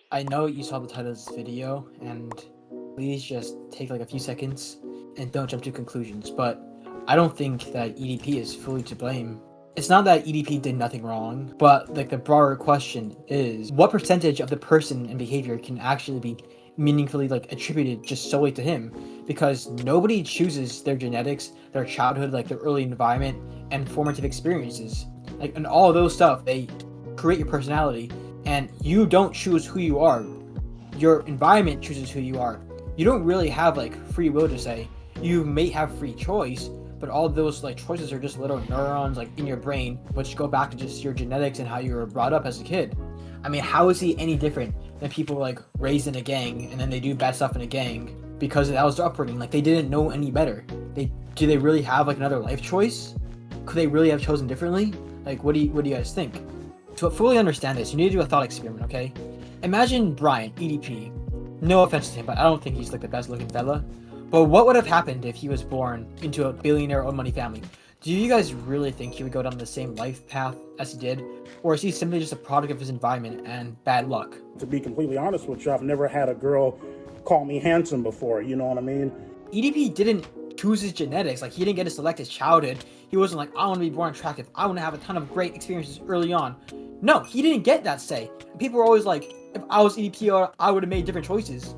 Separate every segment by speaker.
Speaker 1: I know you saw the title of this video, and please just take like a few seconds and don't jump to conclusions, but I don't think that EDP is fully to blame. It's not that EDP did nothing wrong, but like the broader question is what percentage of the person and behavior can actually be meaningfully like attributed just solely to him, because nobody chooses their genetics, their childhood, like their early environment and formative experiences. Like, and all of those stuff, they create your personality, and you don't choose who you are. Your environment chooses who you are. You don't really have like free will to say. You may have free choice, but all those like choices are just little neurons like in your brain, which go back to just your genetics and how you were brought up as a kid. I mean, how is he any different than people like raised in a gang and then they do bad stuff in a gang because that was their upbringing? Like, they didn't know any better. Do they really have like another life choice? Could they really have chosen differently? Like, what do you guys think? To fully understand this, you need to do a thought experiment, okay? Imagine Brian, EDP. No offense to him, but I don't think he's like the best looking fella. But what would have happened if he was born into a billionaire old money family? Do you guys really think he would go down the same life path as he did? Or is he simply just a product of his environment and bad luck?
Speaker 2: To be completely honest with you, I've never had a girl call me handsome before, you know what I mean?
Speaker 1: EDP didn't choose his genetics. Like, he didn't get to select his childhood. He wasn't like, I want to be born attractive, I want to have a ton of great experiences early on. No, he didn't get that say. People were always like, if I was EDP, I would have made different choices.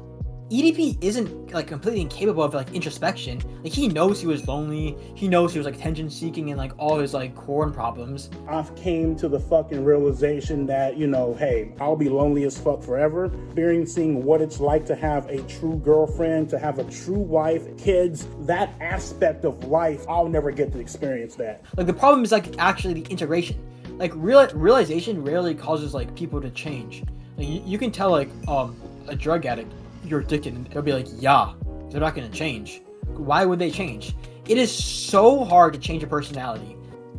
Speaker 1: EDP isn't like completely incapable of like introspection. Like, he knows he was lonely. He knows he was like attention seeking and like all his like core problems.
Speaker 2: I've came to the fucking realization that, you know, hey, I'll be lonely as fuck forever. Experiencing what it's like to have a true girlfriend, to have a true wife, kids, that aspect of life, I'll never get to experience that.
Speaker 1: Like, the problem is like actually the integration. Like, realization rarely causes like people to change. Like, you can tell like a drug addict you're addicted, and they'll be like, yeah, they're not gonna change. Why would they change? It is so hard to change a personality.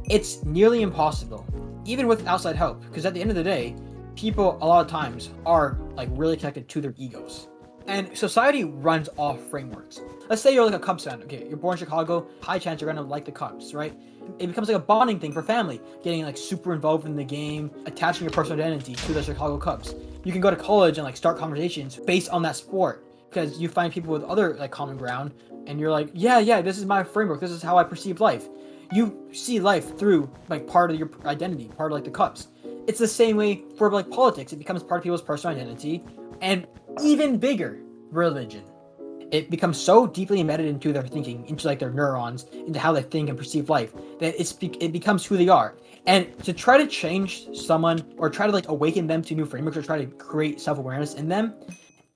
Speaker 1: It's nearly impossible, even with outside help, because at the end of the day, people a lot of times are like really connected to their egos. And society runs off frameworks. Let's say you're like a Cubs fan. Okay, you're born in Chicago, high chance you're gonna like the Cubs, right? It becomes like a bonding thing for family, getting like super involved in the game, attaching your personal identity to the Chicago Cubs. You can go to college and like start conversations based on that sport, because you find people with other like common ground, and you're like, yeah, this is my framework, this is how I perceive life. You see life through like part of your identity, part of like the Cubs. It's the same way for like politics. It becomes part of people's personal identity, and even bigger, religion. It becomes so deeply embedded into their thinking, into like their neurons, into how they think and perceive life, that it becomes who they are. And to try to change someone or try to like awaken them to new frameworks or try to create self-awareness in them,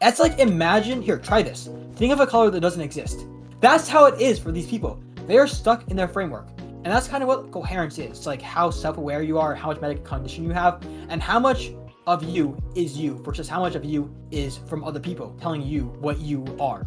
Speaker 1: that's like, imagine, here, try this. Think of a color that doesn't exist. That's how it is for these people. They are stuck in their framework. And that's kind of what coherence is. It's like how self-aware you are, how much medical condition you have, and how much of you is you versus how much of you is from other people telling you what you are.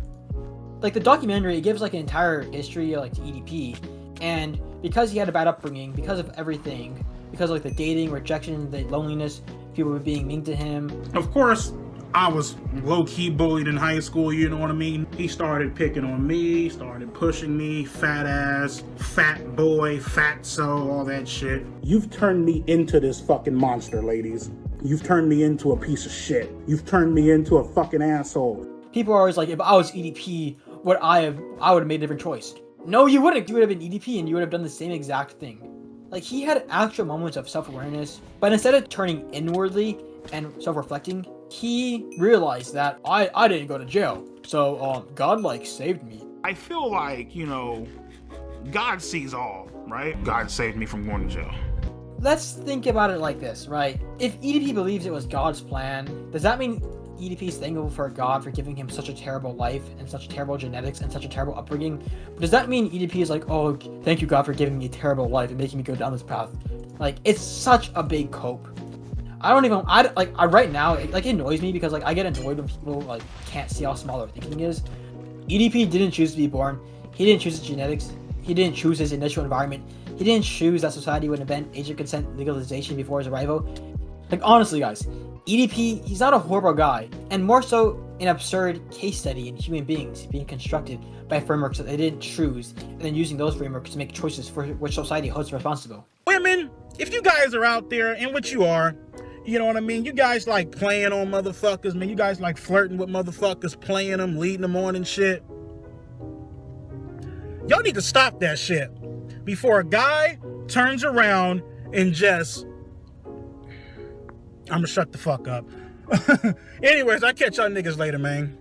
Speaker 1: Like, the documentary, it gives like an entire history like to EDP, and because he had a bad upbringing, because of everything, because of like the dating, rejection, the loneliness, people were being mean to him.
Speaker 3: Of course, I was low-key bullied in high school, you know what I mean? He started picking on me, started pushing me, fat ass, fat boy, fatso, all that shit.
Speaker 2: You've turned me into this fucking monster, ladies. You've turned me into a piece of shit. You've turned me into a fucking asshole.
Speaker 1: People are always like, if I was EDP, I would have made a different choice. No, you wouldn't. You would have been EDP and you would have done the same exact thing. Like, he had actual moments of self-awareness, but instead of turning inwardly and self-reflecting, he realized that I didn't go to jail, so God like saved me.
Speaker 3: I feel like, you know, God sees all, right? God saved me from going to jail.
Speaker 1: Let's think about it like this, right? If EDP believes it was God's plan, does that mean EDP is thankful for God for giving him such a terrible life and such terrible genetics and such a terrible upbringing? But does that mean EDP is like, oh, thank you God for giving me a terrible life and making me go down this path? Like, it's such a big cope. Right now, it annoys me because like I get annoyed when people like can't see how small their thinking is. EDP didn't choose to be born. He didn't choose his genetics. He didn't choose his initial environment. He didn't choose that society would invent age of consent legalization before his arrival. Like, honestly, guys, EDP, he's not a horrible guy, and more so an absurd case study in human beings being constructed by frameworks that they didn't choose, and then using those frameworks to make choices for which society holds responsible.
Speaker 3: Women, if you guys are out there, and what you are, You know what I mean? You guys like playing on motherfuckers, man. You guys like flirting with motherfuckers, playing them, leading them on and shit. Y'all need to stop that shit before a guy turns around and just... I'm gonna shut the fuck up. Anyways, I'll catch y'all niggas later, man.